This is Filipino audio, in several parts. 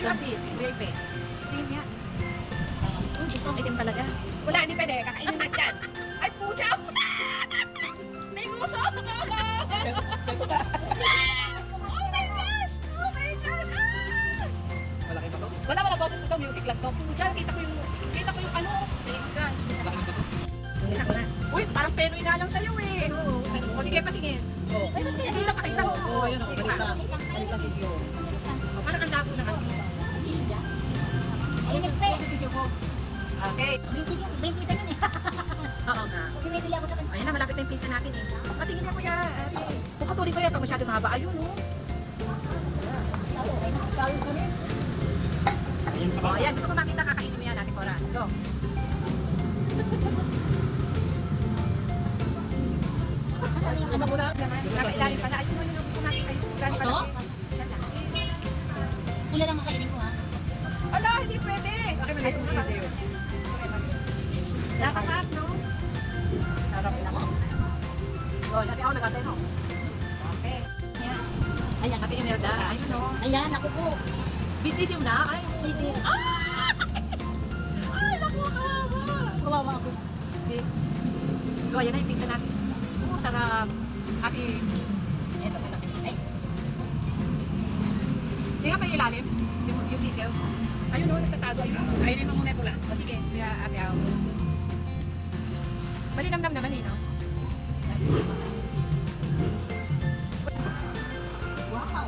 Kasi, grape. Tingin nga. Diyos ko, itim talaga. Wala, hindi pwede. Kakainin natin yan. Ay, pucha! May nguso! Oh my gosh! Oh my gosh! Ah! Malaki ba to? Wala boses ko to. Music lang to. Pucha, kita ko yung ano. Oh my gosh. Malaki ba to? Tingnan ko na. Uy, parang penoy nga lang sa'yo eh. Oo. O sige, patingin. Oo. Hindi lang pakita mo. Oo, yun o. Balita. Balita sisiyo. Parang ang labo na kasi. Ayun, nag-pray. Sisyo ko. Okay. Bingkisa yun eh. Oo nga. Pinibili ako sa kanya. Ayun na, malapit na yung pizza natin eh. Patingin niya kuya. Puputulin ko yan pag masyado mahaba. Ayun oh. Ayun pa ba? Oh, ayan. Gusto ko makita kakainin mo yan natin, Cora. Go. Ano ko na? Nasa ilalim pala. Ayun mo yun. Gusto ko makita yung ilalim pala. Ito? Siya lang. Pula lang makainin ko ha. Ala, hindi pwede. Bakit may nagong sisiyo? Nakakat, no? Sarap lang. Oh, natin ako nagatay, no? Okay. Ayan. Ayan, natin Imelda. Ayun, no? Ayan, ako po. Bisisiw na. Ay, Sisi. ay, naku, kawawa. Kawawa ako. Okay. So, ayan na yung pizza natin. Oh, sarap. Ate, Ito ko lang. Ay, di ka pa ilalim? Yung sisiw? Ayun, no? Nagtatago. Ayun. Kainin mo muna yung pula. O, sige. Kaya, ate, ako. Malinamnam naman, eh, no? wow.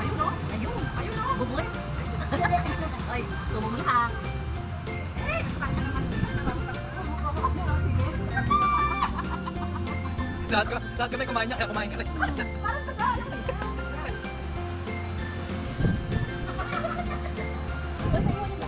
Ayun, no? Ayun. Ayun, no? Bubuhay. Ay, sumumulak. Lahat kami kumain niya, kaya kumain ka rin. Parang Tagalog eh. Basta yun yung